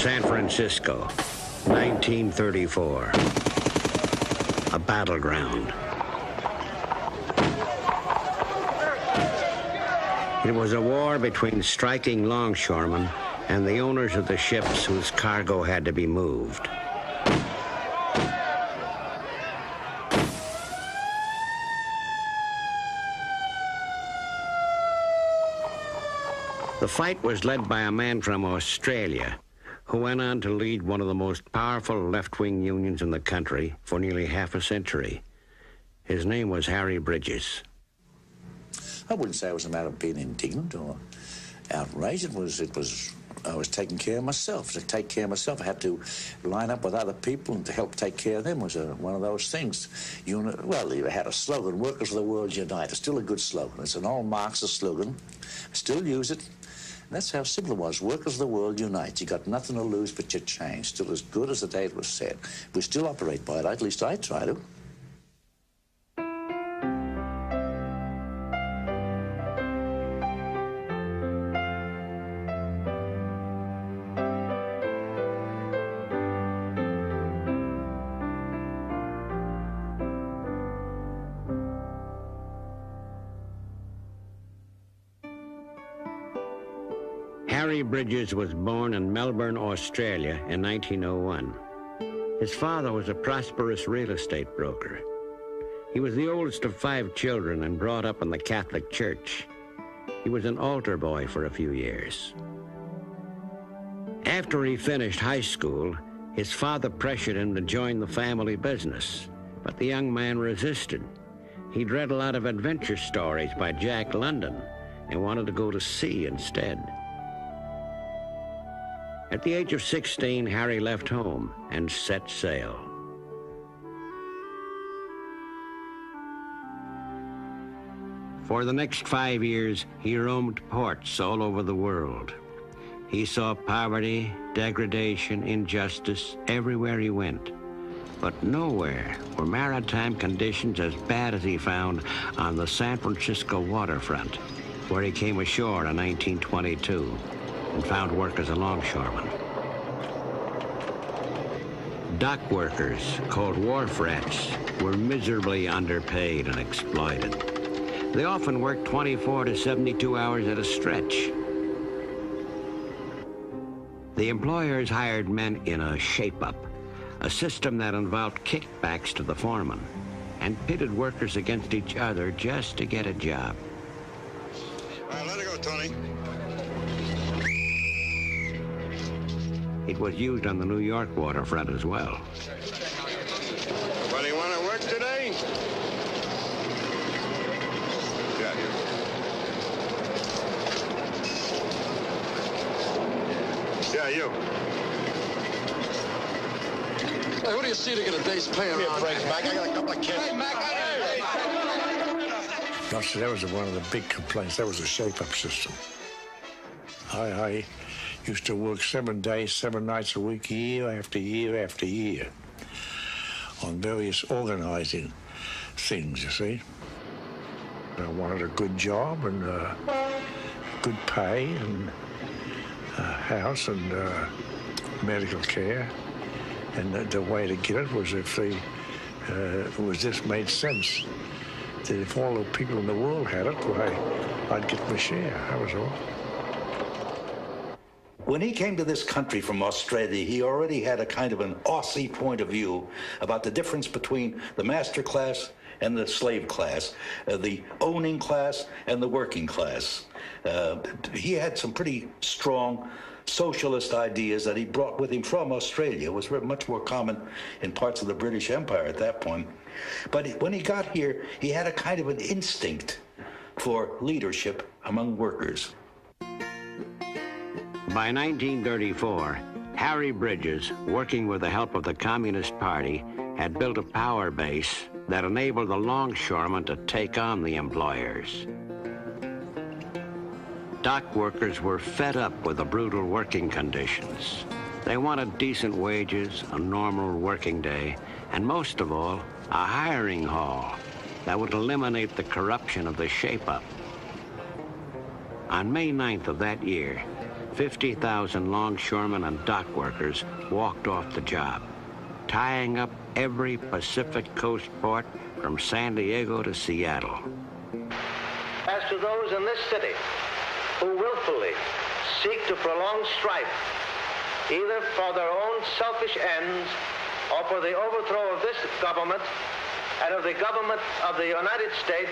San Francisco, 1934. A battleground. It was a war between striking longshoremen and the owners of the ships whose cargo had to be moved. The fight was led by a man from Australia who went on to lead one of the most powerful left-wing unions in the country for nearly half a century. His name was Harry Bridges. I wouldn't say it was a matter of being indignant or outraged. I was taking care of myself. To take care of myself, I had to line up with other people and to help take care of them was one of those things. Well, you had a slogan, Workers of the World Unite. It's still a good slogan. It's an old Marxist slogan. I still use it. And that's how simple it was. Workers of the world unite. You got nothing to lose but your change. Still as good as the day it was said. We still operate by it. At least I try to. Harry Bridges was born in Melbourne, Australia in 1901. His father was a prosperous real estate broker. He was the oldest of 5 children and brought up in the Catholic Church. He was an altar boy for a few years. After he finished high school, his father pressured him to join the family business, but the young man resisted. He'd read a lot of adventure stories by Jack London and wanted to go to sea instead. At the age of 16, Harry left home and set sail. For the next 5 years, he roamed ports all over the world. He saw poverty, degradation, injustice everywhere he went. But nowhere were maritime conditions as bad as he found on the San Francisco waterfront, where he came ashore in 1922. And found work as a longshoreman. Dock workers, called wharf rats, were miserably underpaid and exploited. They often worked 24 to 72 hours at a stretch. The employers hired men in a shape-up, a system that involved kickbacks to the foreman, and pitted workers against each other just to get a job. All right, let it go, Tony. It was used on the New York waterfront as well. Anybody want to work today? Yeah, you. Hey, what do you see to get a day's pay around? Mac. I got a couple of kids. Hey, Mac, Gosh, that was one of the big complaints. That was a shape-up system. I used to work 7 days, 7 nights a week, year after year after year, on various organizing things, you see. I wanted a good job and good pay and a house and medical care. And the way to get it was if this made sense. That if all the people in the world had it, why, I'd get my share, that was all. When he came to this country from Australia, he already had a kind of an Aussie point of view about the difference between the master class and the slave class, the owning class and the working class. He had some pretty strong socialist ideas that he brought with him from Australia. It was much more common in parts of the British Empire at that point. But when he got here, he had a kind of an instinct for leadership among workers. By 1934, Harry Bridges, working with the help of the Communist Party, had built a power base that enabled the longshoremen to take on the employers. Dock workers were fed up with the brutal working conditions. They wanted decent wages, a normal working day, and most of all, a hiring hall that would eliminate the corruption of the shape-up. On May 9th of that year, 50,000 longshoremen and dock workers walked off the job, tying up every Pacific Coast port from San Diego to Seattle. As to those in this city who willfully seek to prolong strife, either for their own selfish ends or for the overthrow of this government and of the government of the United States,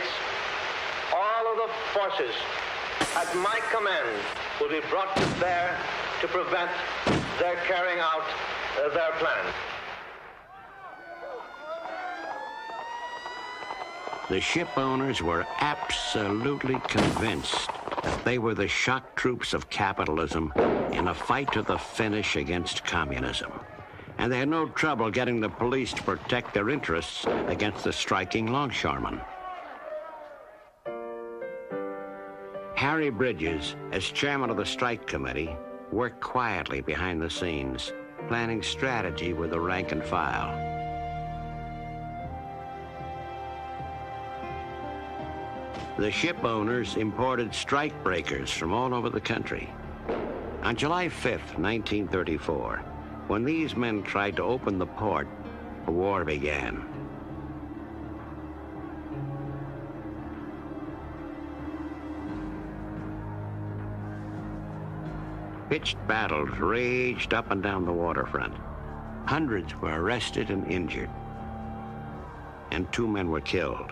all of the forces at my command will be brought to bear to prevent their carrying out their plan. The ship owners were absolutely convinced that they were the shock troops of capitalism in a fight to the finish against communism. And they had no trouble getting the police to protect their interests against the striking longshoremen. Harry Bridges, as chairman of the strike committee, worked quietly behind the scenes, planning strategy with the rank and file. The ship owners imported strike breakers from all over the country. On July 5th, 1934, when these men tried to open the port, the war began. Pitched battles raged up and down the waterfront. Hundreds were arrested and injured, and 2 men were killed,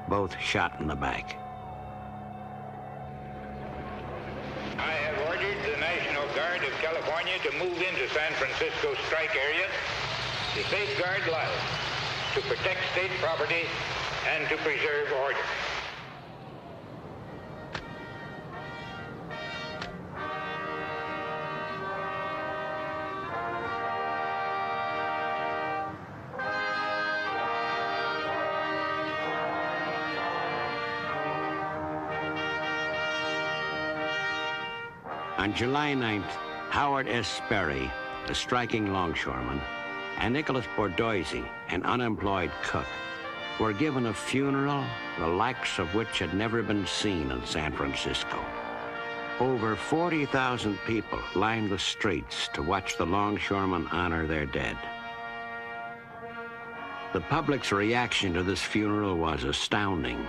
both shot in the back. I have ordered the National Guard of California to move into San Francisco strike area to safeguard lives, to protect state property, and to preserve order. On July 9th, Howard S. Sperry, a striking longshoreman, and Nicholas Bordoise, an unemployed cook, were given a funeral the likes of which had never been seen in San Francisco. Over 40,000 people lined the streets to watch the longshoremen honor their dead. The public's reaction to this funeral was astounding.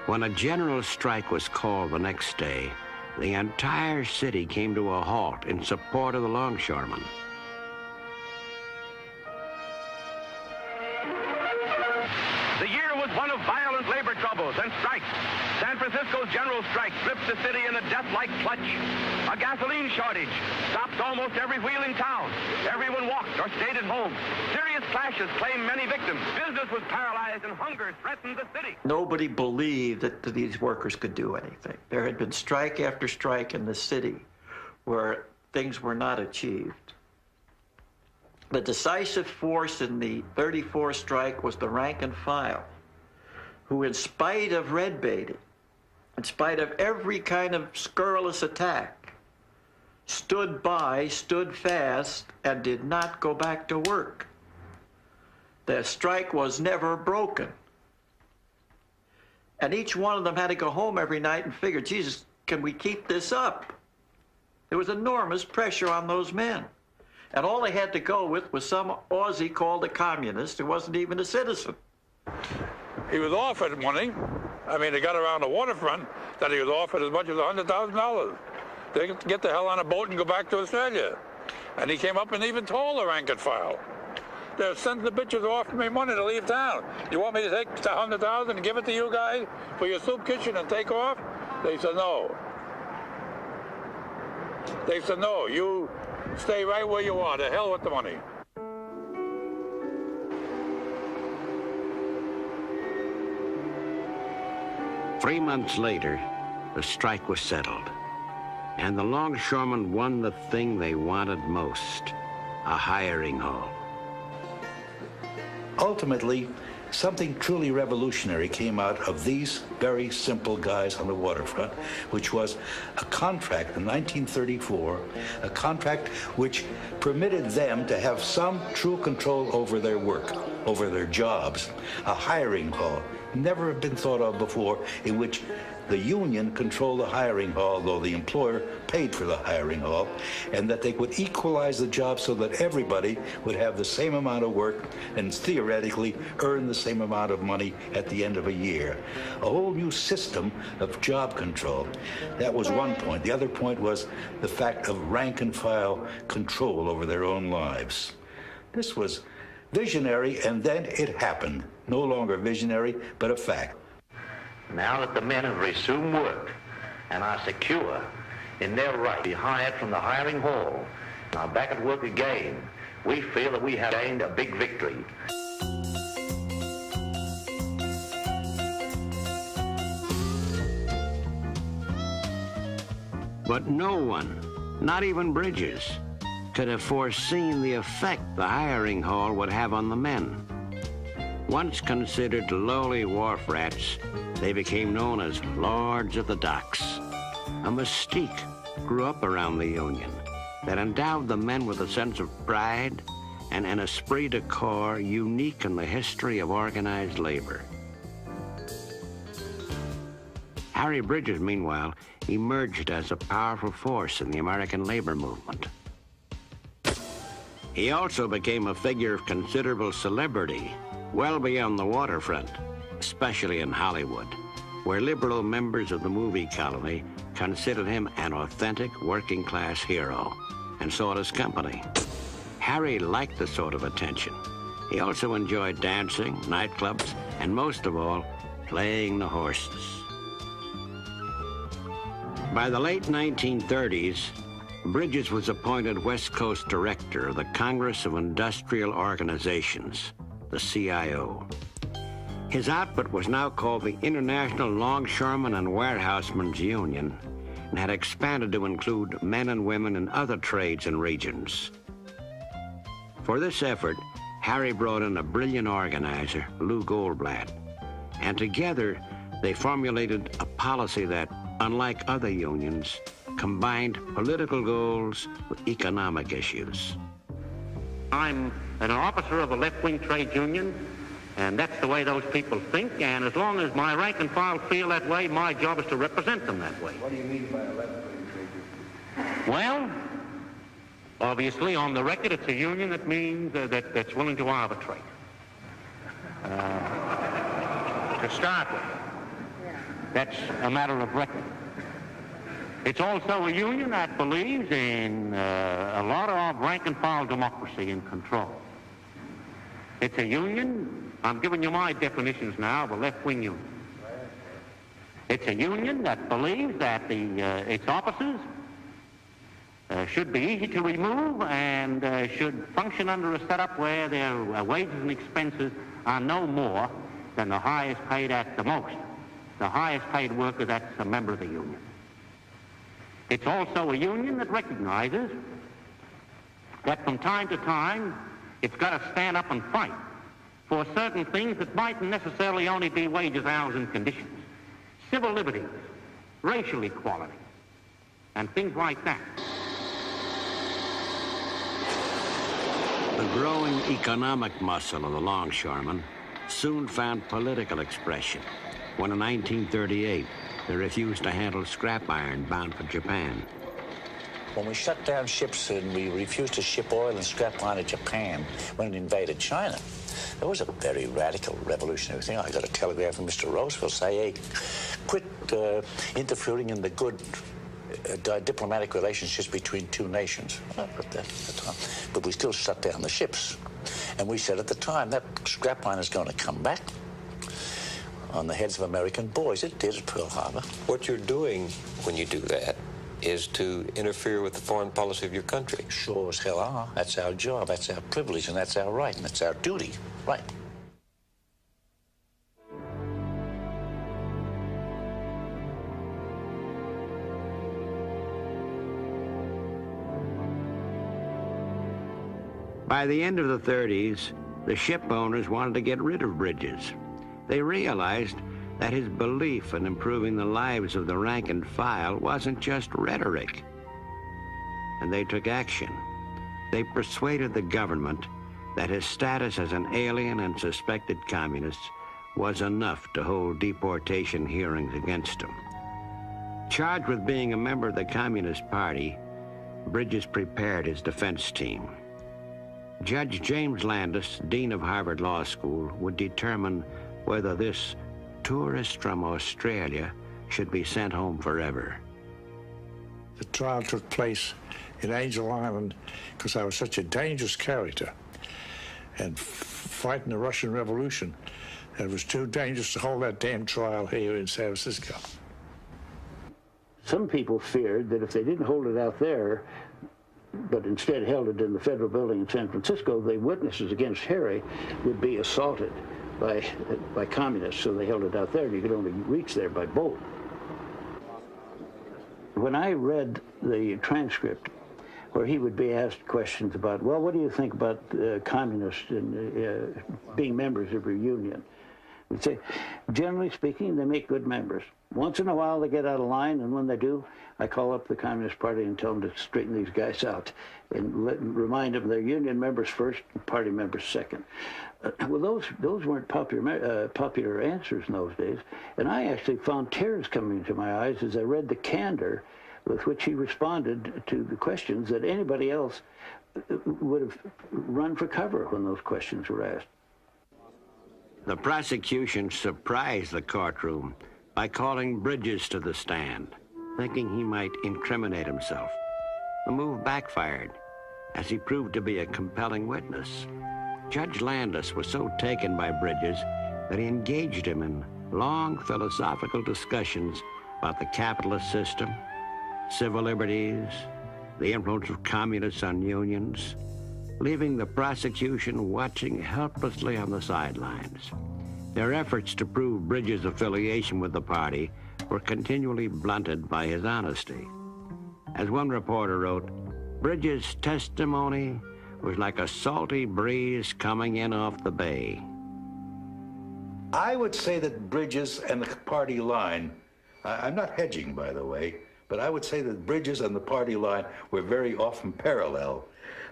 When a general strike was called the next day, the entire city came to a halt in support of the longshoremen. The year was one of violent labor troubles and strikes. San Francisco's general strike gripped the city in a death-like clutch. A gasoline shortage stopped almost every wheel in town. Everyone walked or stayed at home. Serious clashes claimed many victims. Business was paralyzed and hunger threatened the city. Nobody believed that these workers could do anything. There had been strike after strike in the city where things were not achieved. The decisive force in the 34 strike was the rank and file, who, in spite of red baiting, in spite of every kind of scurrilous attack, stood by, stood fast, and did not go back to work. The strike was never broken. And each one of them had to go home every night and figure, Jesus, can we keep this up? There was enormous pressure on those men. And all they had to go with was some Aussie called a communist who wasn't even a citizen. He was offered money. I mean, it got around the waterfront that he was offered as much as $100,000 to get the hell on a boat and go back to Australia. And he came up and even told the rank and file, they're sending the bitches who offered me money to leave town. You want me to take $100,000 and give it to you guys for your soup kitchen and take off? They said no. They said no, you stay right where you are. The hell with the money. Three months later, the strike was settled, and the longshoremen won the thing they wanted most, a hiring hall. Ultimately, something truly revolutionary came out of these very simple guys on the waterfront, which was a contract in 1934, a contract which permitted them to have some true control over their work. over their jobs, a hiring hall, never had been thought of before, in which the union controlled the hiring hall, though the employer paid for the hiring hall, and that they would equalize the job so that everybody would have the same amount of work and theoretically earn the same amount of money at the end of a year. A whole new system of job control. That was one point. The other point was the fact of rank and file control over their own lives. This was visionary, and then it happened. No longer visionary, but a fact. Now that the men have resumed work and are secure in their right to be hired from the hiring hall and are back at work again, we feel that we have gained a big victory. But no one, not even Bridges, could have foreseen the effect the hiring hall would have on the men. Once considered lowly wharf rats, they became known as Lords of the Docks. A mystique grew up around the union that endowed the men with a sense of pride and an esprit de corps unique in the history of organized labor. Harry Bridges, meanwhile, emerged as a powerful force in the American labor movement. He also became a figure of considerable celebrity, well beyond the waterfront, especially in Hollywood, where liberal members of the movie colony considered him an authentic working-class hero and sought his company. Harry liked the sort of attention. He also enjoyed dancing, nightclubs, and most of all, playing the horses. By the late 1930s, Bridges was appointed West Coast Director of the Congress of Industrial Organizations, the CIO. His outfit was now called the International Longshoremen and Warehousemen's Union and had expanded to include men and women in other trades and regions. For this effort, Harry brought in a brilliant organizer, Lou Goldblatt, and together they formulated a policy that, unlike other unions, combined political goals with economic issues. I'm an officer of a left-wing trade union, and that's the way those people think, and as long as my rank and file feel that way, my job is to represent them that way. What do you mean by a left-wing trade union? Well, obviously, on the record, it's a union that means that's willing to arbitrate. To start with, that's a matter of record. It's also a union that believes in a lot of rank-and-file democracy and control. It's a union, I'm giving you my definitions now of a left-wing union. It's a union that believes that its officers should be easy to remove and should function under a setup where their wages and expenses are no more than the highest paid at the most. The highest paid worker that's a member of the union. It's also a union that recognizes that from time to time it's got to stand up and fight for certain things that mightn't necessarily only be wages, hours, and conditions. Civil liberties, racial equality, and things like that. The growing economic muscle of the longshoremen soon found political expression when in 1938 they refused to handle scrap iron bound for Japan. When we shut down ships and we refused to ship oil and scrap iron to Japan when it invaded China, it was a very radical, revolutionary thing. I got a telegram from Mr. Roosevelt saying, hey, quit interfering in the good diplomatic relationships between two nations. Well, but we still shut down the ships. And we said at the time, that scrap iron is going to come back on the heads of American boys. It did at Pearl Harbor. What you're doing when you do that is to interfere with the foreign policy of your country. Sure as hell are. That's our job, that's our privilege, and that's our right, and that's our duty. Right. By the end of the 30s, the ship owners wanted to get rid of Bridges. They realized that his belief in improving the lives of the rank and file wasn't just rhetoric. And they took action. They persuaded the government that his status as an alien and suspected communist was enough to hold deportation hearings against him. Charged with being a member of the Communist Party, Bridges prepared his defense team. Judge James Landis, dean of Harvard Law School, would determine whether this tourist from Australia should be sent home forever. The trial took place in Angel Island because I was such a dangerous character. And fighting the Russian Revolution, it was too dangerous to hold that damn trial here in San Francisco. Some people feared that if they didn't hold it out there, but instead held it in the federal building in San Francisco, the witnesses against Harry would be assaulted by communists, so they held it out there. You could only reach there by boat. When I read the transcript where he would be asked questions about, well, what do you think about communists and being members of your union? We'd say, generally speaking, they make good members. Once in a while, they get out of line, and when they do, I call up the Communist Party and tell them to straighten these guys out and remind them they're union members first and party members second. Well, those weren't popular answers in those days, and I actually found tears coming into my eyes as I read the candor with which he responded to the questions that anybody else would have run for cover when those questions were asked. The prosecution surprised the courtroom by calling Bridges to the stand, thinking he might incriminate himself. The move backfired, as he proved to be a compelling witness. Judge Landis was so taken by Bridges that he engaged him in long philosophical discussions about the capitalist system, civil liberties, the influence of communists on unions, leaving the prosecution watching helplessly on the sidelines. Their efforts to prove Bridges' affiliation with the party were continually blunted by his honesty. As one reporter wrote, Bridges' testimony was like a salty breeze coming in off the bay. I would say that Bridges and the party line, I'm not hedging, by the way, but I would say that Bridges and the party line were very often parallel.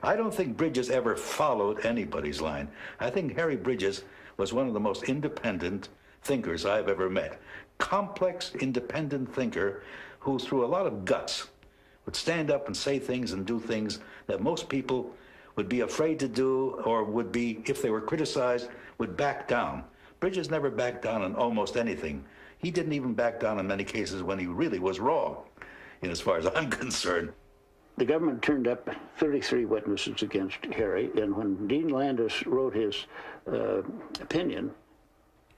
I don't think Bridges ever followed anybody's line. I think Harry Bridges was one of the most independent thinkers I've ever met. Complex, independent thinker who, through a lot of guts, would stand up and say things and do things that most people would be afraid to do, or would be, if they were criticized, would back down. Bridges never backed down on almost anything. He didn't even back down in many cases when he really was wrong, as far as I'm concerned. The government turned up 33 witnesses against Harry, and when Dean Landis wrote his opinion,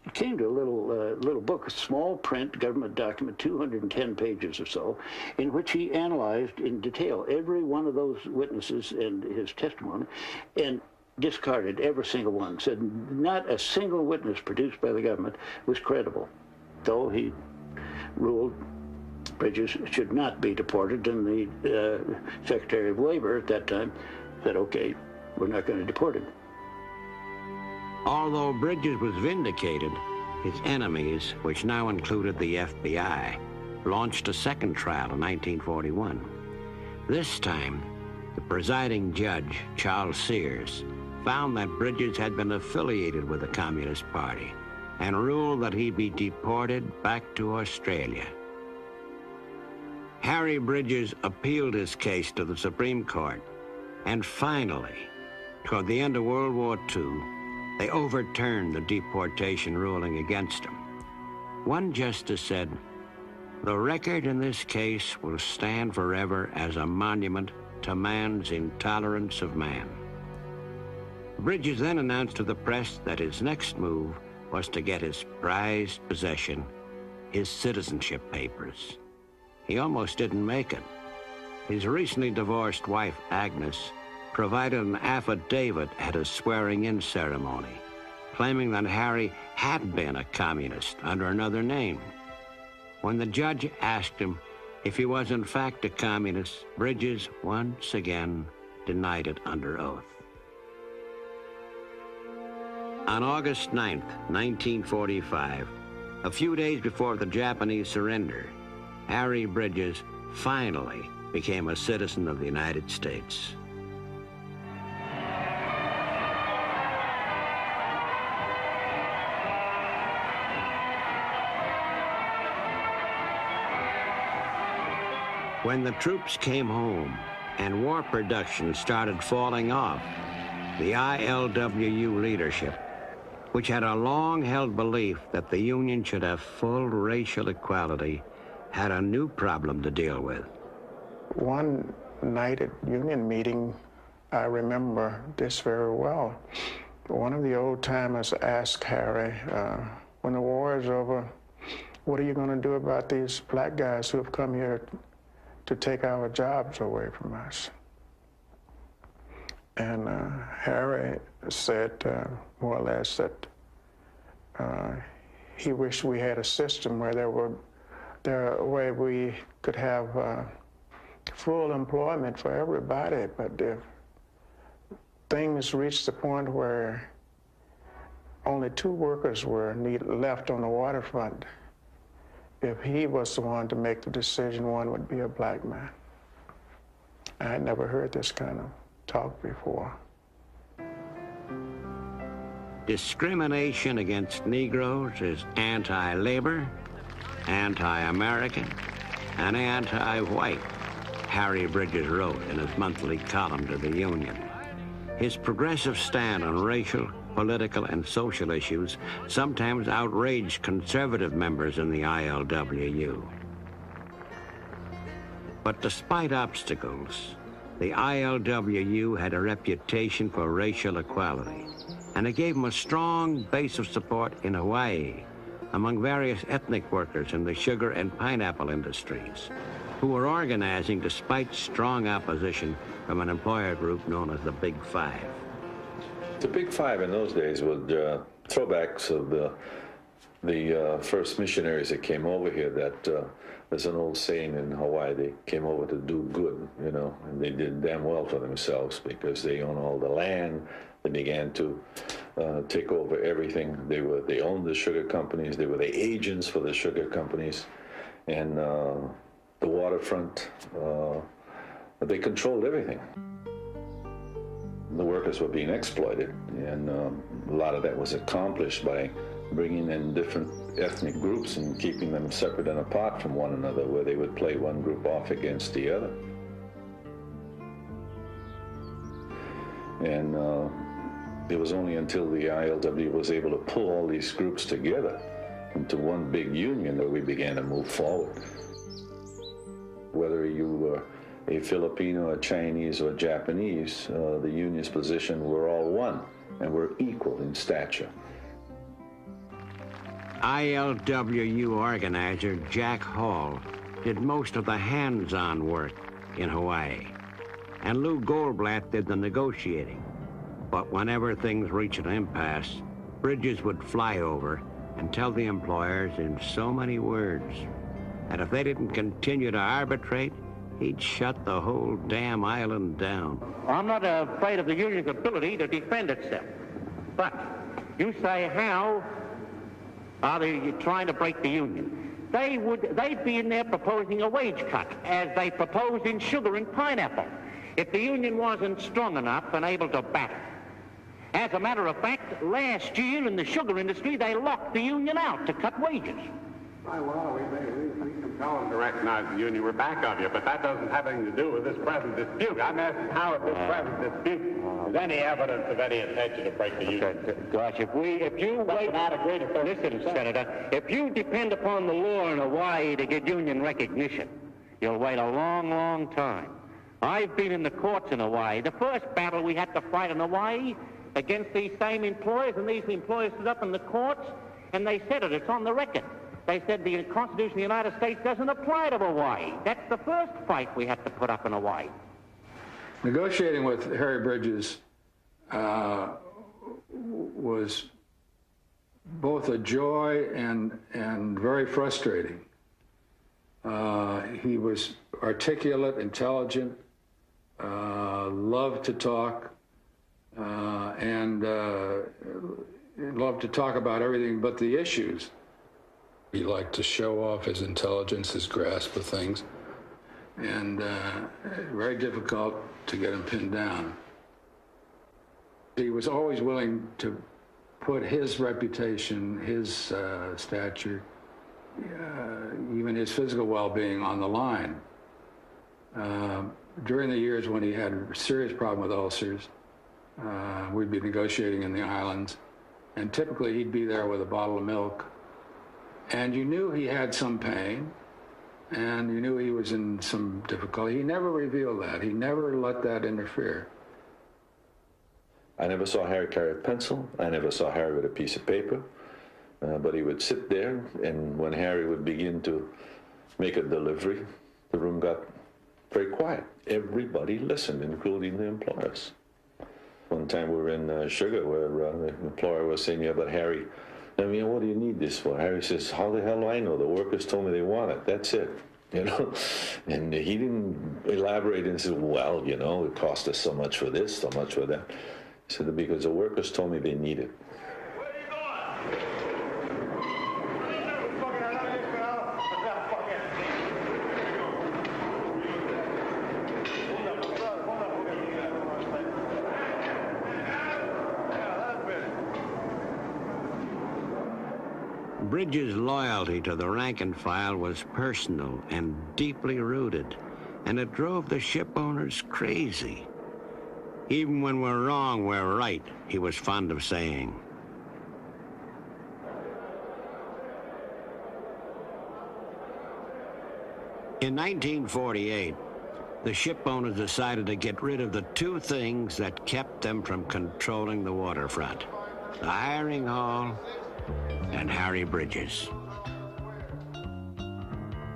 it came to a little book, a small print government document, 210 pages or so, in which he analyzed in detail every one of those witnesses and his testimony, and discarded every single one. Said not a single witness produced by the government was credible. So he ruled Bridges should not be deported, and the Secretary of Labor at that time said, okay, we're not going to deport him. Although Bridges was vindicated, his enemies, which now included the FBI, launched a second trial in 1941. This time, the presiding judge, Charles Sears, found that Bridges had been affiliated with the Communist Party and ruled that he be deported back to Australia. Harry Bridges appealed his case to the Supreme Court, and finally, toward the end of World War II, they overturned the deportation ruling against him. One justice said, "The record in this case will stand forever as a monument to man's intolerance of man." Bridges then announced to the press that his next move was to get his prized possession, his citizenship papers. He almost didn't make it. His recently divorced wife, Agnes, provided an affidavit at a swearing-in ceremony, claiming that Harry had been a communist under another name. When the judge asked him if he was in fact a communist, Bridges once again denied it under oath. On August 9th, 1945, a few days before the Japanese surrender, Harry Bridges finally became a citizen of the United States. When the troops came home and war production started falling off, the ILWU leadership, which had a long-held belief that the Union should have full racial equality, had a new problem to deal with. One night at Union meeting, I remember this very well. One of the old-timers asked Harry, when the war is over, what are you going to do about these black guys who have come here to take our jobs away from us? And Harry said, more or less, that he wished we had a system where we could have full employment for everybody, but if things reached the point where only 2 workers were left on the waterfront, if he was the one to make the decision, one would be a black man. I had never heard this kind of talk before. Discrimination against Negroes is anti-labor, anti-American, and anti-white, Harry Bridges wrote in his monthly column to the Union. His progressive stand on racial, political, and social issues sometimes outraged conservative members in the ILWU. But despite obstacles, the ILWU had a reputation for racial equality, and it gave them a strong base of support in Hawaii among various ethnic workers in the sugar and pineapple industries, who were organizing despite strong opposition from an employer group known as the Big Five. The Big Five in those days were throwbacks of the first missionaries that came over here. That there's an old saying in Hawaii: they came over to do good, you know, and they did damn well for themselves because they own all the land. They began to take over everything. They owned the sugar companies. They were the agents for the sugar companies, and the waterfront. They controlled everything. The workers were being exploited, and a lot of that was accomplished by bringing in different ethnic groups and keeping them separate and apart from one another, where they would play one group off against the other. And it was only until the ILW was able to pull all these groups together into one big union that we began to move forward. Whether you were a Filipino, a Chinese, or a Japanese, the union's position were all one, and we're equal in stature. ILWU organizer Jack Hall did most of the hands-on work in Hawaii, and Lou Goldblatt did the negotiating. But whenever things reached an impasse, Bridges would fly over and tell the employers in so many words that if they didn't continue to arbitrate, he'd shut the whole damn island down. I'm not afraid of the union's ability to defend itself. But you say, how are they trying to break the union? They'd be in there proposing a wage cut, as they propose in sugar and pineapple, if the union wasn't strong enough and able to battle. As a matter of fact, last year in the sugar industry, they locked the union out to cut wages. Well, we compel them to recognize the union. We're back of you, but that doesn't have anything to do with this present dispute. I'm asking how at this present dispute is any evidence of any intention to break the union. Gosh, if you wait, listen, Senator, if you depend upon the law in Hawaii to get union recognition, you'll wait a long, long time. I've been in the courts in Hawaii. The first battle we had to fight in Hawaii against these same employers, and these employers stood up in the courts, and they said it. It's on the record. They said the Constitution of the United States doesn't apply to Hawaii. That's the first fight we had to put up in Hawaii. Negotiating with Harry Bridges was both a joy and very frustrating. He was articulate, intelligent, loved to talk, and loved to talk about everything but the issues. He liked to show off his intelligence, his grasp of things, and very difficult to get him pinned down. He was always willing to put his reputation, his stature, even his physical well-being on the line During the years when he had a serious problem with ulcers, we'd be negotiating in the islands, and typically he'd be there with a bottle of milk, and you knew he had some pain, and you knew he was in some difficulty. He never revealed that. He never let that interfere. I never saw Harry carry a pencil. I never saw Harry with a piece of paper. But he would sit there, and when Harry would begin to make a delivery, the room got very quiet. Everybody listened, including the employers. One time we were in Sugar, where the employer was saying, yeah, but Harry, I mean, what do you need this for? Harry says, how the hell do I know? The workers told me they want it. That's it. You know? And he didn't elaborate and say, well, you know, it cost us so much for this, so much for that. He said, because the workers told me they need it. Bridges' loyalty to the rank and file was personal and deeply rooted, and it drove the ship owners crazy. Even when we're wrong, we're right, he was fond of saying. In 1948, the ship owners decided to get rid of the two things that kept them from controlling the waterfront: the hiring hall and Harry Bridges.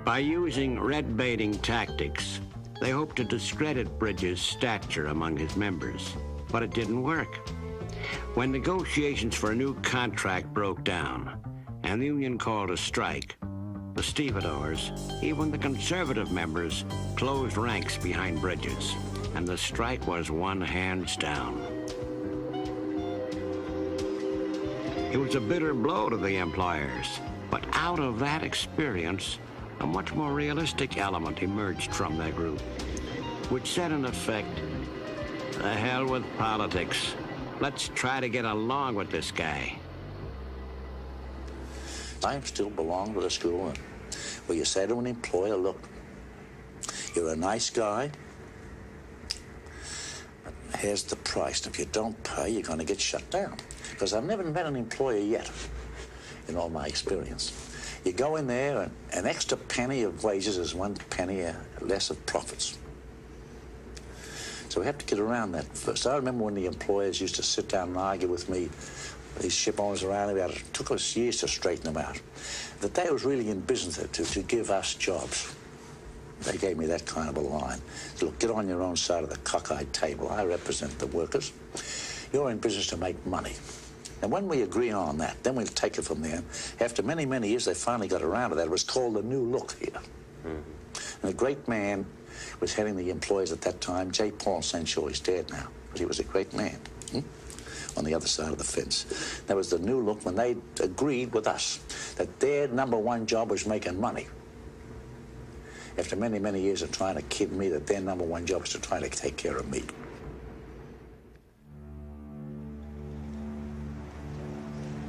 By using red-baiting tactics, they hoped to discredit Bridges' stature among his members, but it didn't work. When negotiations for a new contract broke down and the union called a strike, the stevedores, even the conservative members, closed ranks behind Bridges, and the strike was won hands down. It was a bitter blow to the employers, but out of that experience, a much more realistic element emerged from their group, which said in effect, the hell with politics. Let's try to get along with this guy. I still belong to the school where you say to an employer, look, you're a nice guy, but here's the price. If you don't pay, you're going to get shut down. Because I've never met an employer yet, in all my experience. You go in there, and an extra penny of wages is 1 penny less of profits. So we have to get around that first. I remember when the employers used to sit down and argue with me, these ship owners around about it. It took us years to straighten them out. That they was really in business to give us jobs. They gave me that kind of a line. Look, get on your own side of the cockeyed table. I represent the workers. You're in business to make money. And when we agree on that, then we'll take it from there. After many, many years, they finally got around to that. It was called the New Look here. Mm-hmm. And a great man was heading the employees at that time, J. Paul St. Shaw. He's dead now, but he was a great man on the other side of the fence. That was the New Look when they agreed with us that their #1 job was making money. After many, many years of trying to kid me that their #1 job was to try to take care of me.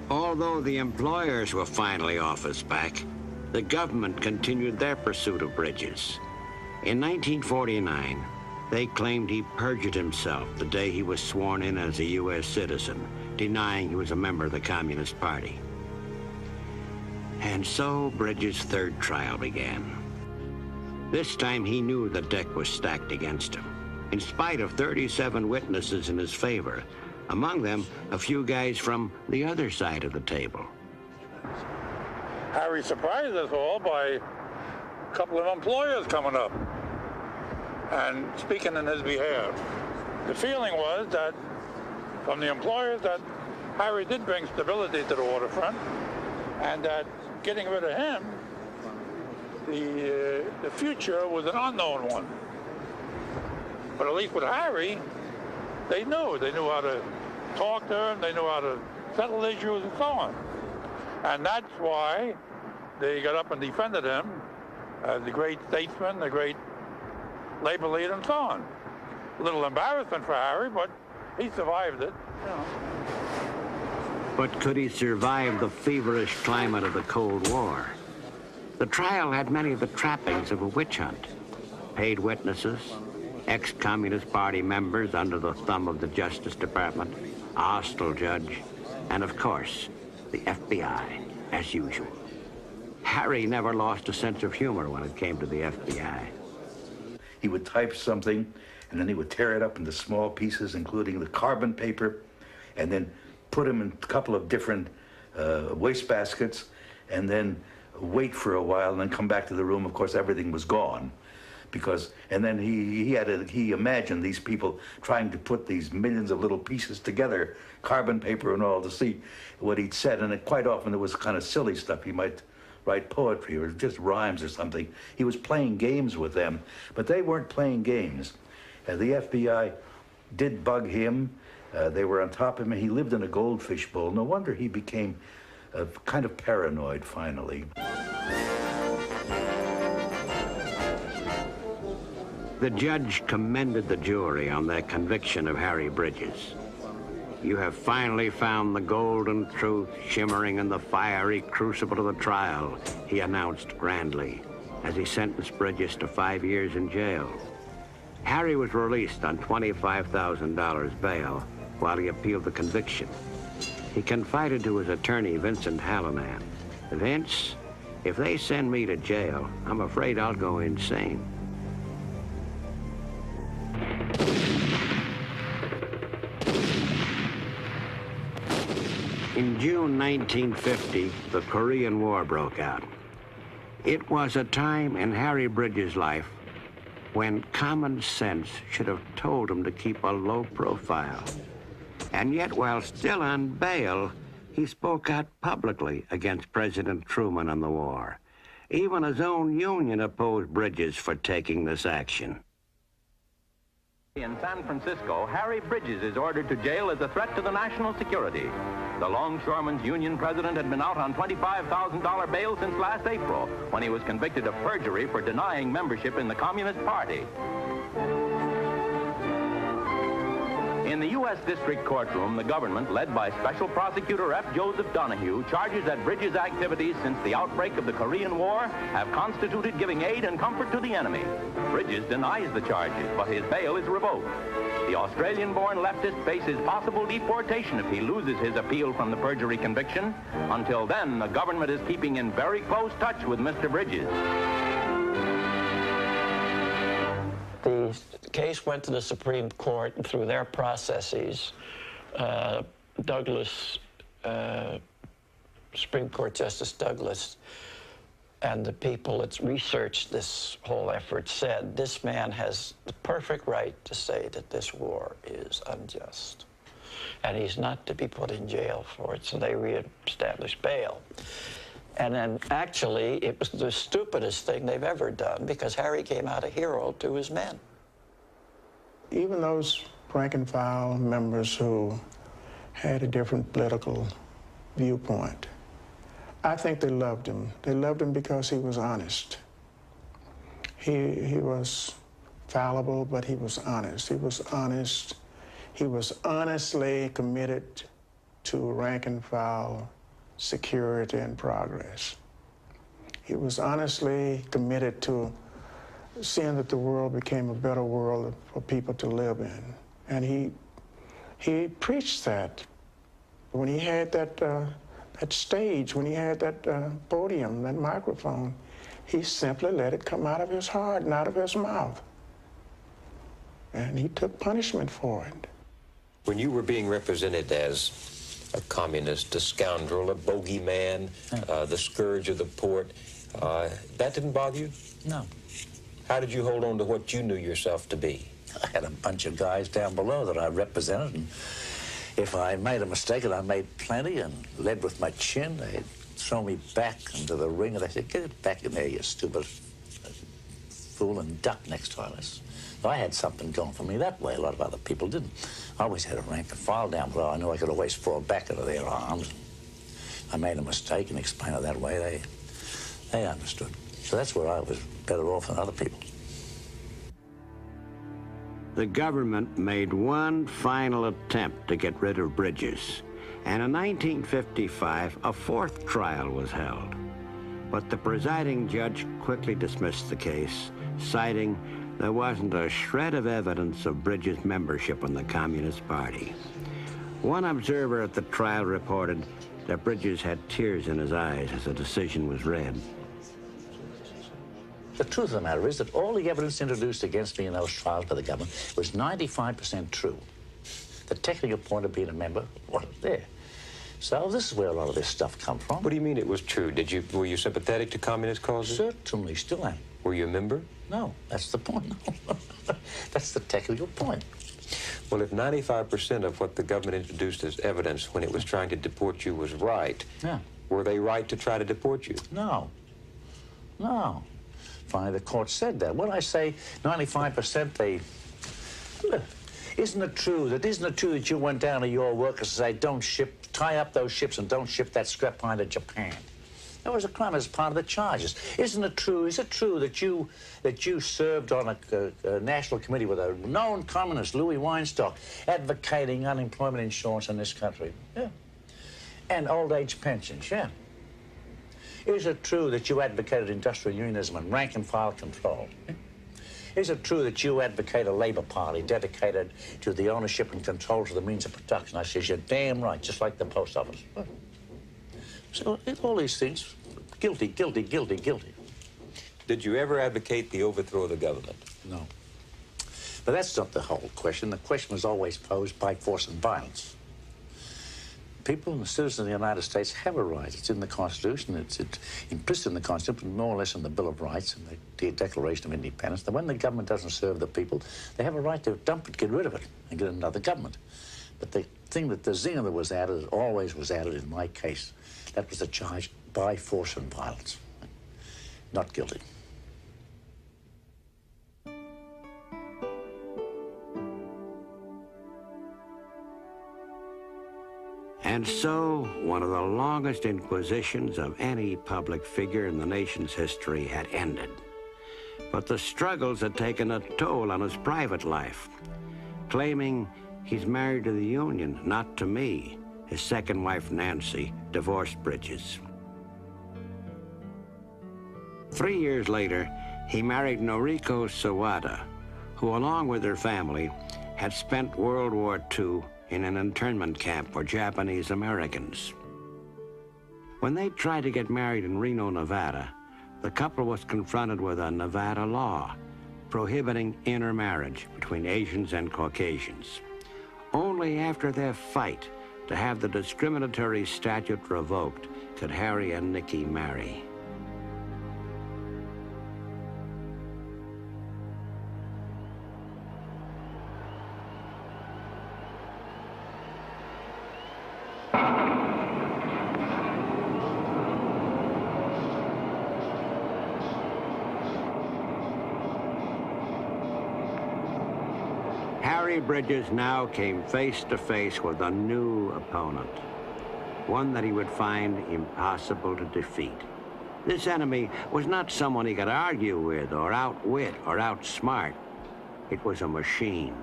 Although the employers were finally off his back, the government continued their pursuit of Bridges. In 1949, they claimed he perjured himself the day he was sworn in as a U.S. citizen, denying he was a member of the Communist Party. And so Bridges' third trial began. This time he knew the deck was stacked against him, in spite of 37 witnesses in his favor, among them a few guys from the other side of the table. Harry surprised us all by a couple of employers coming up and speaking in his behalf. The feeling was that, from the employers, that Harry did bring stability to the waterfront, and that getting rid of him, the future was an unknown one. But at least with Harry, they knew how to talk to him, they knew how to settle issues and so on. And that's why they got up and defended him as the great statesman, the great labor leader, and so on. A little embarrassment for Harry, but he survived it, you know. But could he survive the feverish climate of the Cold War? The trial had many of the trappings of a witch hunt. paid witnesses, ex-Communist Party members under the thumb of the Justice Department, a hostile judge, and of course, the FBI, as usual. Harry never lost a sense of humor when it came to the FBI. He would type something, and then he would tear it up into small pieces, including the carbon paper, and then put them in a couple of different wastebaskets, and then wait for a while, and then come back to the room. Of course, everything was gone. And then he imagined these people trying to put these millions of little pieces together, carbon paper and all, to see what he'd said. And quite often it was kind of silly stuff. He might write poetry or just rhymes or something. He was playing games with them, but they weren't playing games. The FBI did bug him. They were on top of him, and he lived in a goldfish bowl. No wonder he became kind of paranoid finally. The judge commended the jury on their conviction of Harry Bridges. You have finally found the golden truth shimmering in the fiery crucible of the trial, he announced grandly as he sentenced Bridges to 5 years in jail. Harry was released on $25,000 bail while he appealed the conviction. He confided to his attorney, Vincent Hallinan, "Vince, if they send me to jail, I'm afraid I'll go insane." In June 1950, the Korean War broke out. It was a time in Harry Bridges' life when common sense should have told him to keep a low profile. And yet, while still on bail, he spoke out publicly against President Truman and the war. Even his own union opposed Bridges for taking this action. In San Francisco, Harry Bridges is ordered to jail as a threat to the national security. The Longshoremen's Union president had been out on $25,000 bail since last April, when he was convicted of perjury for denying membership in the Communist Party. In the U.S. District Courtroom, the government, led by Special Prosecutor F. Joseph Donahue, charges that Bridges' activities since the outbreak of the Korean War have constituted giving aid and comfort to the enemy. Bridges denies the charges, but his bail is revoked. The Australian-born leftist faces possible deportation if he loses his appeal from the perjury conviction. Until then, the government is keeping in very close touch with Mr. Bridges. The case went to the Supreme Court, and through their processes, Supreme Court Justice Douglas and the people that researched this whole effort said this man has the perfect right to say that this war is unjust, and he's not to be put in jail for it, so they reestablished bail. And then, actually, it was the stupidest thing they've ever done, because Harry came out a hero to his men. Even those rank-and-file members who had a different political viewpoint, I think they loved him. They loved him because he was honest. He was fallible, but he was honest. He was honest. He was honestly committed to rank-and-file security and progress. He was honestly committed to seeing that the world became a better world for people to live in. And he preached that. When he had that stage, when he had that podium, that microphone, he simply let it come out of his heart and out of his mouth. And he took punishment for it. When you were being represented as a communist, a scoundrel, a bogeyman, the scourge of the port, that didn't bother you? No. How did you hold on to what you knew yourself to be? I had a bunch of guys down below that I represented, and if I made a mistake, and I made plenty and led with my chin, they'd throw me back into the ring, and they said, "Get it back in there, you stupid fool, and duck next time." So I had something going for me that way. A lot of other people didn't. I always had a rank and file down below. I knew I could always fall back into their arms. I made a mistake and explained it that way. They understood. So that's where I was better off than other people. The government made one final attempt to get rid of Bridges, and in 1955, a fourth trial was held. But the presiding judge quickly dismissed the case, citing there wasn't a shred of evidence of Bridges' membership in the Communist Party. One observer at the trial reported that Bridges had tears in his eyes as the decision was read. The truth of the matter is that all the evidence introduced against me in those trials by the government was 95% true. The technical point of being a member wasn't there. So this is where a lot of this stuff comes from. What do you mean it was true? Were you sympathetic to communist causes? Certainly, still am. Were you a member? No, that's the point. That's the technical point. Well, if 95% of what the government introduced as evidence when it was trying to deport you was right, yeah. Were they right to try to deport you? No. No. Finally, the court said that. When I say 95%, they... Look, isn't it true that you went down to your workers and say, tie up those ships and don't ship that scrap iron to Japan? That was a crime as part of the charges. Isn't it true? Is it true that you served on a national committee with a known communist, Louis Weinstock, advocating unemployment insurance in this country? Yeah. And old age pensions, yeah. Is it true that you advocated industrial unionism and rank-and-file control? Yeah. Is it true that you advocate a Labour Party dedicated to the ownership and control of the means of production? I says, you're damn right, just like the post office. So all these things, guilty, guilty, guilty, guilty. Did you ever advocate the overthrow of the government? No. But that's not the whole question. The question was always posed by force and violence. People and the citizens of the United States have a right. It's in the Constitution. It's implicit in the Constitution, more or less in the Bill of Rights and the Declaration of Independence, that when the government doesn't serve the people, they have a right to dump it, get rid of it, and get another government. But the thing that the zinger that was added, always was added in my case, that was the charge by force and violence. Not guilty. And so, one of the longest inquisitions of any public figure in the nation's history had ended. But the struggles had taken a toll on his private life, claiming he's married to the Union, not to me. His second wife, Nancy, divorced Bridges. 3 years later, he married Noriko Sawada, who, along with her family, had spent World War II in an internment camp for Japanese Americans. When they tried to get married in Reno, Nevada, the couple was confronted with a Nevada law prohibiting intermarriage between Asians and Caucasians. Only after their fight to have the discriminatory statute revoked could Harry and Nikki marry. Harry Bridges now came face to face with a new opponent, one that he would find impossible to defeat. This enemy was not someone he could argue with or outwit or outsmart. It was a machine,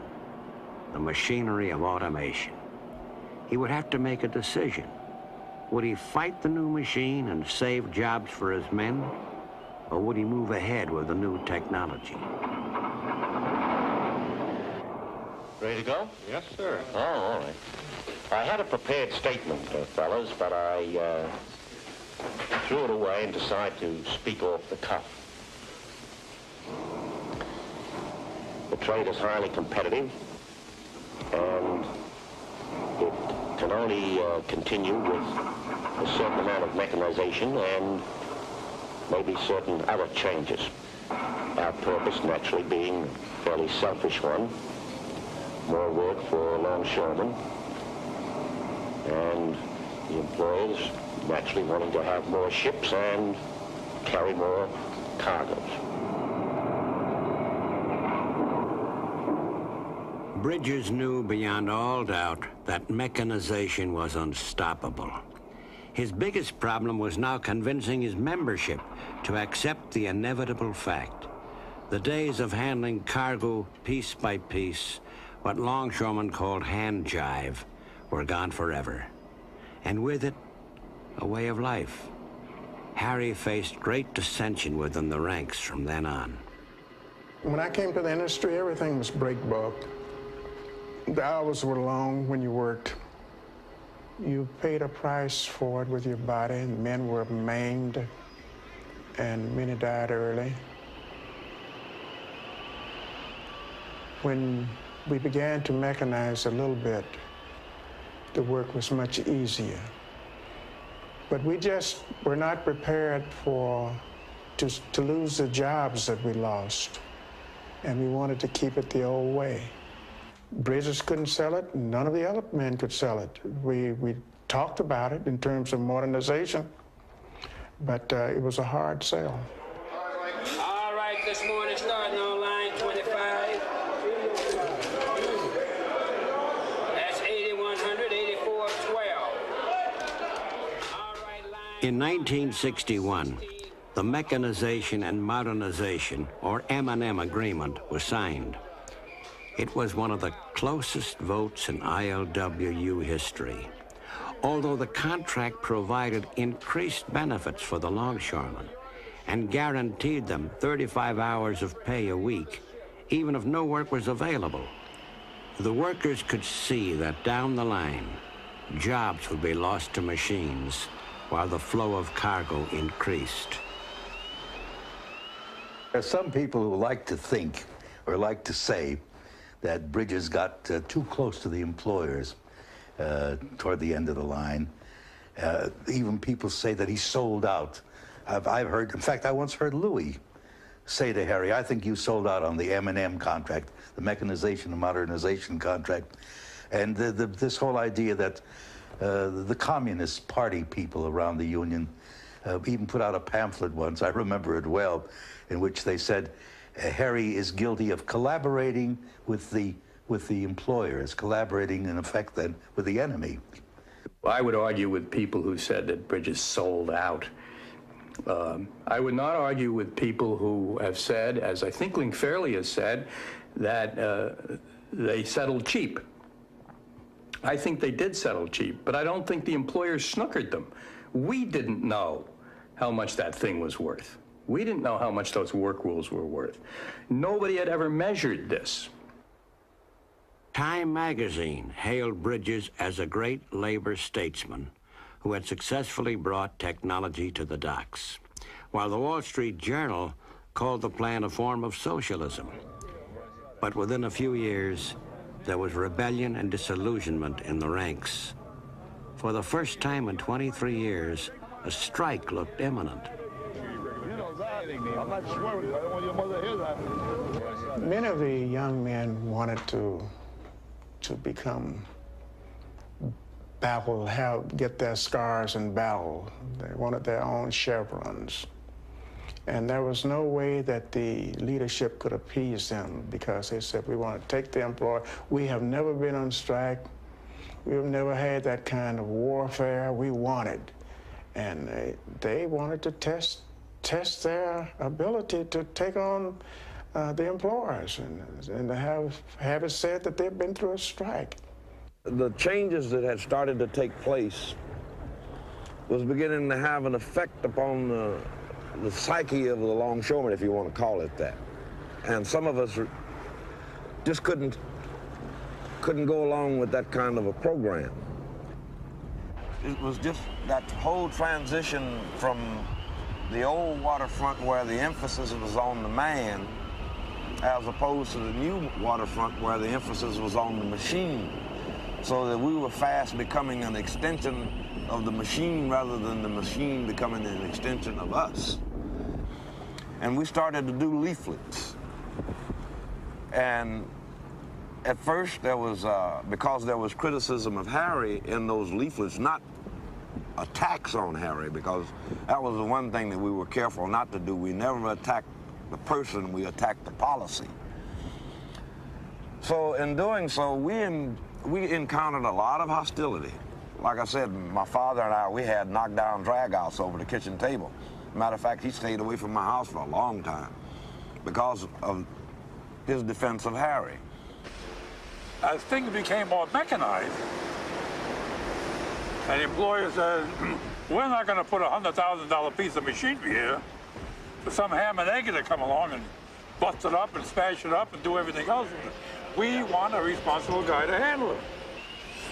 the machinery of automation. He would have to make a decision. Would he fight the new machine and save jobs for his men, or would he move ahead with the new technology? Ready to go? Yes, sir. Oh, all right. I had a prepared statement, fellas, but I threw it away and decided to speak off the cuff. The trade is highly competitive, and it can only continue with a certain amount of mechanization and maybe certain other changes. Our purpose naturally being a fairly selfish one. More work for longshoremen, and the employers naturally wanting to have more ships and carry more cargoes. Bridges knew beyond all doubt that mechanization was unstoppable. His biggest problem was now convincing his membership to accept the inevitable fact. The days of handling cargo piece by piece, what longshoremen called hand jive, were gone forever. And with it, a way of life. Harry faced great dissension within the ranks from then on. When I came to the industry, everything was break bulk. The hours were long when you worked. You paid a price for it with your body, and men were maimed, and many died early. When we began to mechanize a little bit, the work was much easier. But we just were not prepared to lose the jobs that we lost, and we wanted to keep it the old way. Bridges couldn't sell it, none of the other men could sell it. We talked about it in terms of modernization, but it was a hard sell. All right, this morning starting on line 25. That's 8100, 8412. In 1961, the Mechanization and Modernization, or M&M Agreement, was signed. It was one of the closest votes in ILWU history. Although the contract provided increased benefits for the longshoremen and guaranteed them 35 hours of pay a week, even if no work was available, the workers could see that down the line, jobs would be lost to machines while the flow of cargo increased. There are some people who like to think or like to say that Bridges got too close to the employers toward the end of the line. Even people say that he sold out. I've heard, in fact, I once heard Louis say to Harry, I think you sold out on the M&M contract, the Mechanization and Modernization contract. And this whole idea that the Communist Party people around the Union even put out a pamphlet once, I remember it well, in which they said, Harry is guilty of collaborating with the employers, collaborating in effect then with the enemy. I would argue with people who said that Bridges sold out. I would not argue with people who have said, as I think Link Fairley has said, that they settled cheap. I think they did settle cheap, but I don't think the employers snookered them. We didn't know how much that thing was worth. We didn't know how much those work rules were worth. Nobody had ever measured this. Time magazine hailed Bridges as a great labor statesman who had successfully brought technology to the docks, while the Wall Street Journal called the plan a form of socialism. But within a few years, there was rebellion and disillusionment in the ranks. For the first time in 23 years, a strike looked imminent. Many of the young men wanted to become battle, get their scars in battle. They wanted their own chevrons. And there was no way that the leadership could appease them because they said, we want to take the employer. We have never been on strike. We've never had that kind of warfare. We want it. And they wanted to test their ability to take on the employers and to have it said that they've been through a strike. The changes that had started to take place was beginning to have an effect upon the psyche of the longshoremen, if you want to call it that. And some of us just couldn't go along with that kind of a program. It was just that whole transition from the old waterfront where the emphasis was on the man as opposed to the new waterfront where the emphasis was on the machine, so that we were fast becoming an extension of the machine rather than the machine becoming an extension of us. And we started to do leaflets. And at first there was, because there was criticism of Harry in those leaflets, not attacks on Harry, because that was the one thing that we were careful not to do. We never attacked the person, we attacked the policy. So in doing so, we encountered a lot of hostility. Like I said, my father and I, we had knockdown dragouts over the kitchen table. Matter of fact, he stayed away from my house for a long time because of his defense of Harry. As things became more mechanized, and the employer said, we're not going to put a $100,000 piece of machinery here for some ham and egg to come along and bust it up and smash it up and do everything else with it. We want a responsible guy to handle it.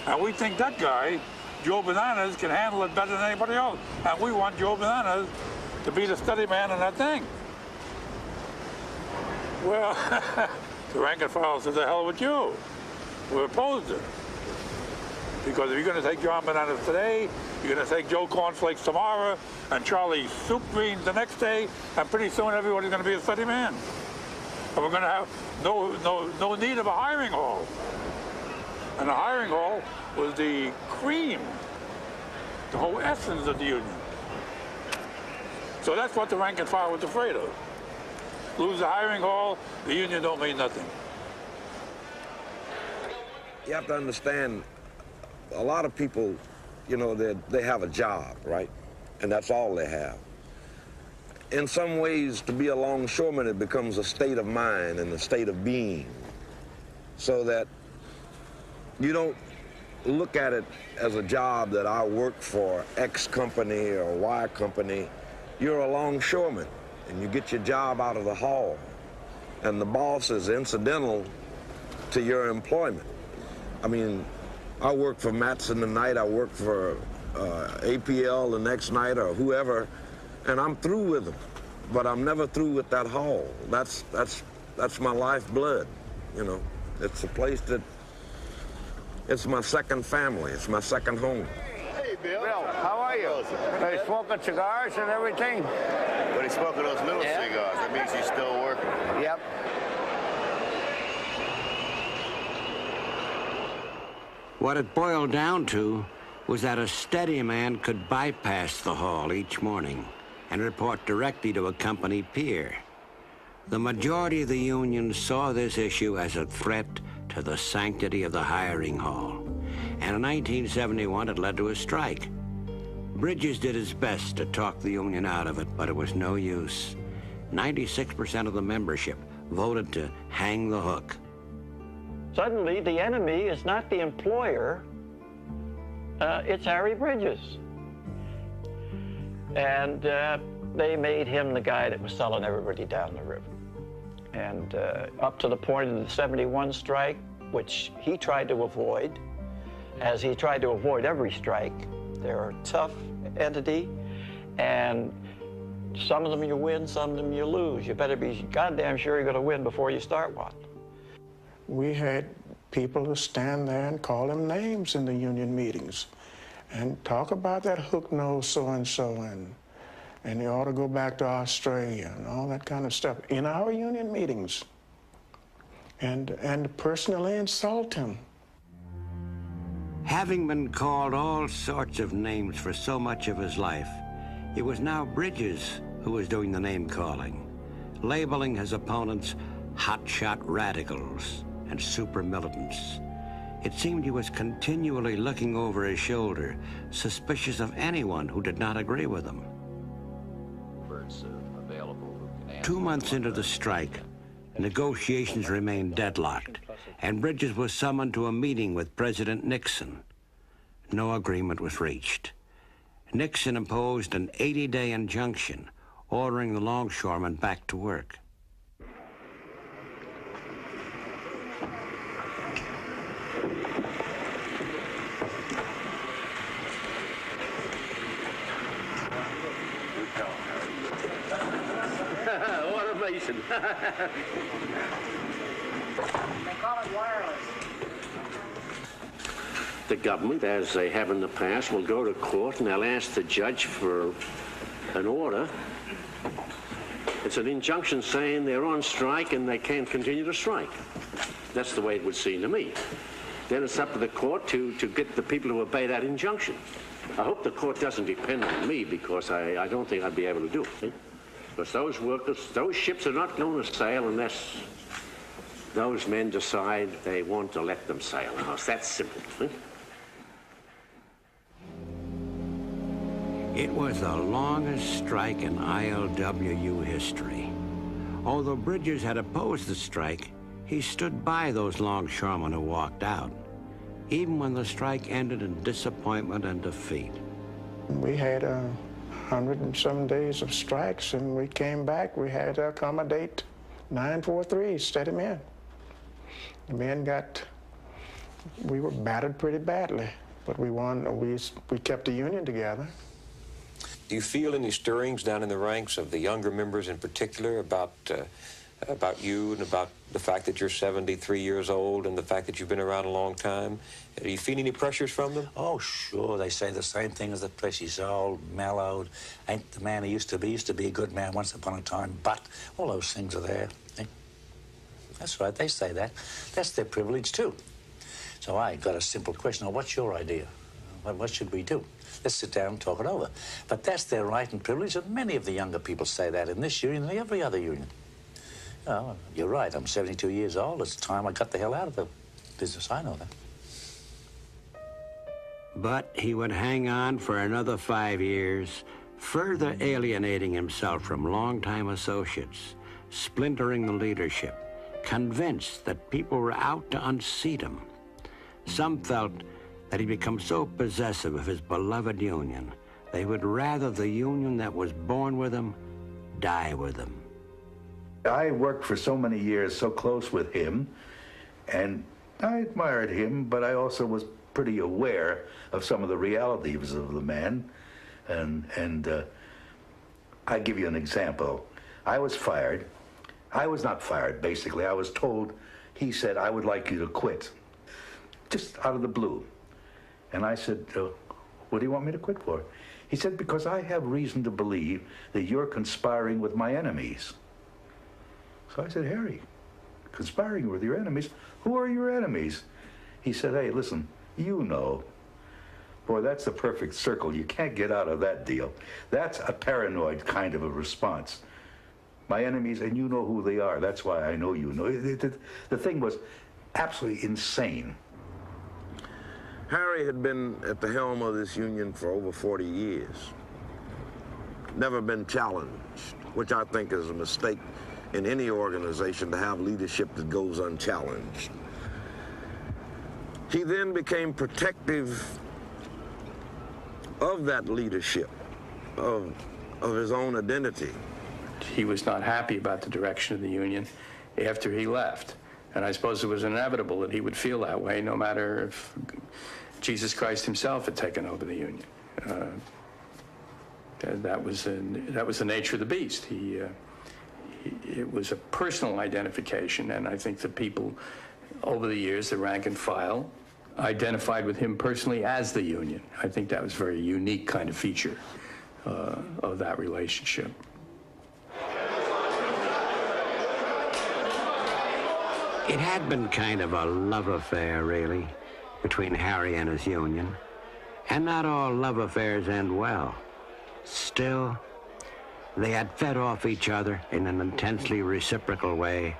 And we think that guy, Joe Bananas, can handle it better than anybody else. And we want Joe Bananas to be the steady man in that thing. Well, the rank and file said, the hell with you. We're opposed to it. Because if you're going to take John Bananas today, you're going to take Joe Cornflakes tomorrow, and Charlie Soup Greens the next day, and pretty soon everybody's going to be a steady man. And we're going to have no need of a hiring hall. And the hiring hall was the cream, the whole essence of the union. So that's what the rank and file was afraid of. Lose the hiring hall, the union don't mean nothing. You have to understand, a lot of people, you know, they have a job, right? And that's all they have. In some ways, to be a longshoreman, it becomes a state of mind and a state of being. So that you don't look at it as a job that I work for X company or Y company. You're a longshoreman, and you get your job out of the hall. And the boss is incidental to your employment. I mean, I work for Matson tonight, I work for APL the next night or whoever, and I'm through with them. But I'm never through with that hall. That's my lifeblood, you know. It's a place that, it's my second family, it's my second home. Hey, Bill. Bill, how are you? Are you smoking cigars and everything? But he's smoking those little cigars. That means he's still working. Yep. What it boiled down to was that a steady man could bypass the hall each morning and report directly to a company peer. The majority of the union saw this issue as a threat to the sanctity of the hiring hall. And in 1971, it led to a strike. Bridges did his best to talk the union out of it, but it was no use. 96% of the membership voted to hang the hook. Suddenly, the enemy is not the employer, it's Harry Bridges. And they made him the guy that was selling everybody down the river. And up to the point of the 71 strike, which he tried to avoid, as he tried to avoid every strike. They're a tough entity, and some of them you win, some of them you lose. You better be goddamn sure you're going to win before you start one. We had people to stand there and call them names in the union meetings and talk about that hook-nosed so-and-so and they ought to go back to Australia and all that kind of stuff in our union meetings and personally insult him. Having been called all sorts of names for so much of his life, it was now Bridges who was doing the name-calling, labeling his opponents hotshot radicals and super militants. It seemed he was continually looking over his shoulder, suspicious of anyone who did not agree with him. 2 months into the strike, negotiations remained deadlocked, and Bridges was summoned to a meeting with President Nixon. No agreement was reached. Nixon imposed an 80-day injunction, ordering the longshoremen back to work. Automation. They call it wireless. The government, as they have in the past, will go to court and they'll ask the judge for an order. It's an injunction saying they're on strike and they can't continue to strike. That's the way it would seem to me. Then it's up to the court to get the people to obey that injunction. I hope the court doesn't depend on me, because I don't think I'd be able to do it. Because those workers, those ships are not going to sail unless those men decide they want to let them sail. Now, it's that simple. It was the longest strike in ILWU history. Although Bridges had opposed the strike, he stood by those longshoremen who walked out, even when the strike ended in disappointment and defeat. We had 100 and some days of strikes, and we came back. We had to accommodate 943, steady men. The men we were battered pretty badly, but we won. We kept the Union together. Do you feel any stirrings down in the ranks of the younger members in particular about you and about the fact that you're 73 years old and the fact that you've been around a long time? Do you feel any pressures from them? Oh, sure. They say the same thing as the press. He's old, mellowed, ain't the man he used to be. Used to be a good man once upon a time, but all those things are there. That's right, they say that. That's their privilege, too. So I got a simple question. Well, what's your idea? What should we do? Let's sit down and talk it over. But that's their right and privilege, and many of the younger people say that in this union and every other union. Oh, you're right. I'm 72 years old. It's time I got the hell out of the business. I know that. But he would hang on for another 5 years, further alienating himself from longtime associates, splintering the leadership, convinced that people were out to unseat him. Some felt that he'd become so possessive of his beloved Union, they would rather the Union that was born with him die with him. I worked for so many years so close with him, and I admired him, but I also was pretty aware of some of the realities of the man. And I give you an example. I was fired. I was not fired, basically. I was told, he said, I would like you to quit, just out of the blue. And I said, what do you want me to quit for? He said, because I have reason to believe that you're conspiring with my enemies. So I said, Harry, conspiring with your enemies? Who are your enemies? He said, hey, listen, you know. Boy, that's the perfect circle. You can't get out of that deal. That's a paranoid kind of a response. My enemies, and you know who they are. That's why I know you know. The thing was absolutely insane. Harry had been at the helm of this union for over 40 years. Never been challenged, which I think is a mistake in any organization to have leadership that goes unchallenged. He then became protective of that leadership, of his own identity. He was not happy about the direction of the Union after he left. And I suppose it was inevitable that he would feel that way, no matter if Jesus Christ himself had taken over the Union. That was the nature of the beast. It was a personal identification, and I think the people over the years, the rank and file, identified with him personally as the Union. I think that was a very unique kind of feature of that relationship. It had been kind of a love affair, really, between Harry and his Union. And not all love affairs end well. Still, they had fed off each other in an intensely reciprocal way,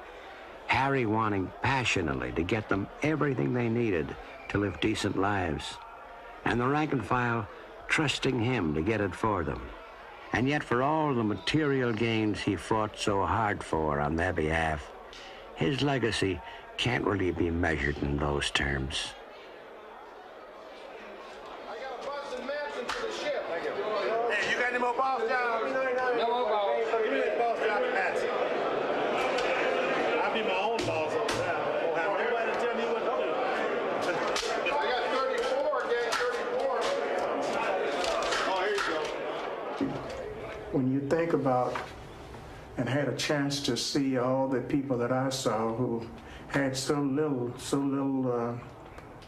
Harry wanting passionately to get them everything they needed to live decent lives, and the rank and file trusting him to get it for them. And yet, for all the material gains he fought so hard for on their behalf, his legacy can't really be measured in those terms. Hey, you got any more balls down? No more balls. Give me that balls down and that's it. I be my own balls on that. I won't have nobody to tell me what to do. I got 34, gang, 34. Oh, here you go. When you think about and had a chance to see all the people that I saw who had so little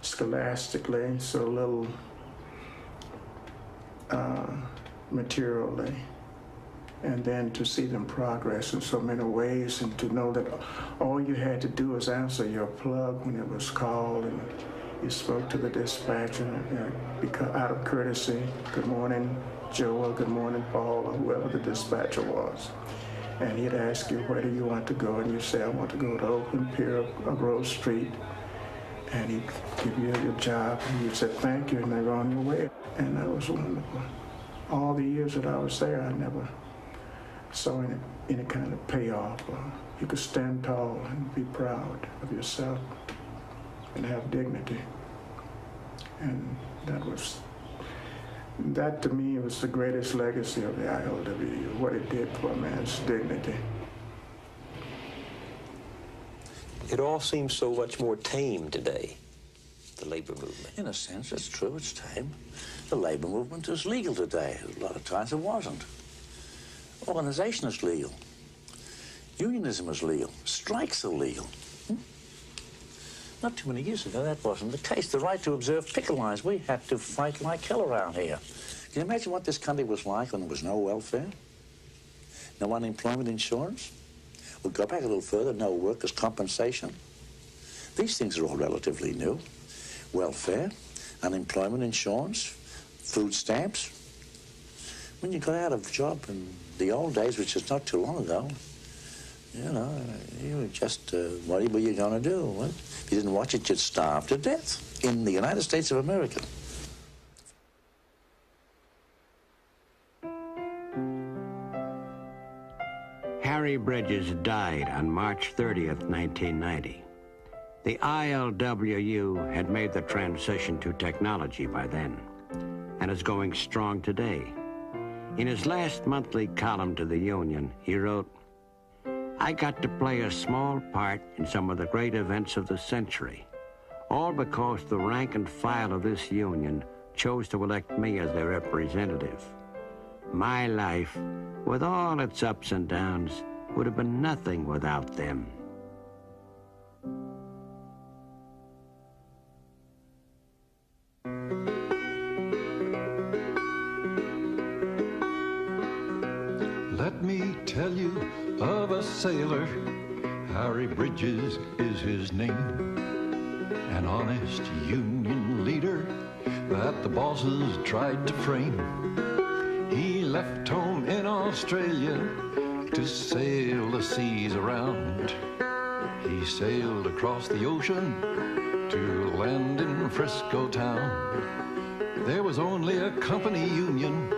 scholastically, so little materially, and then to see them progress in so many ways, and to know that all you had to do was answer your plug when it was called, and you spoke to the dispatcher out of courtesy, good morning, Joe, or good morning, Paul, or whoever the dispatcher was. And he'd ask you, where do you want to go? And you say, I want to go to Oakland Pier or Grove Street. And he'd give you your job, and you said, thank you, and they're on your way. And that was wonderful. All the years that I was there, I never saw any kind of payoff. You could stand tall and be proud of yourself and have dignity. And that to me was the greatest legacy of the IOWU, what it did for a man's dignity. It all seems so much more tame today, the labor movement. In a sense, it's true, it's tame. The labor movement is legal today. A lot of times it wasn't. Organization is legal. Unionism is legal. Strikes are legal. Not too many years ago, that wasn't the case. The right to observe picket lines, we had to fight like hell around here. Can you imagine what this country was like when there was no welfare? No unemployment insurance? We'll go back a little further, no workers' compensation. These things are all relatively new. Welfare, unemployment insurance, food stamps. When you got out of a job in the old days, which is not too long ago, you know, you were just, what were you going to do? Well, if you didn't watch it, you'd starve to death in the United States of America. Harry Bridges died on March 30th, 1990. The ILWU had made the transition to technology by then and is going strong today. In his last monthly column to the Union, he wrote, "I got to play a small part in some of the great events of the century, all because the rank and file of this union chose to elect me as their representative. My life, with all its ups and downs, would have been nothing without them." Let me tell you of a sailor, Harry Bridges is his name. An honest Union leader that the bosses tried to frame. He left home in Australia to sail the seas around. He sailed across the ocean to land in Frisco town. There was only a company union,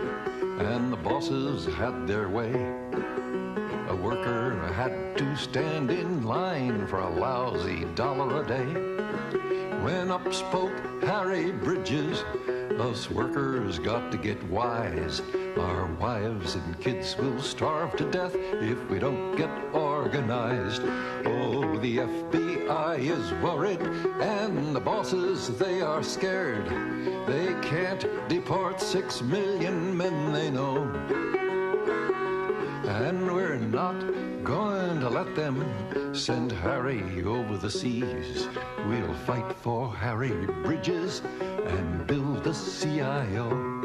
and the bosses had their way. A worker had to stand in line for a lousy $1 a day. When up spoke Harry Bridges, us workers got to get wise. Our wives and kids will starve to death if we don't get organized. Oh, the FBI is worried, and the bosses, they are scared. They can't deport 6 million men they know. And we're not going to let them send Harry over the seas. We'll fight for Harry Bridges and build the CIO.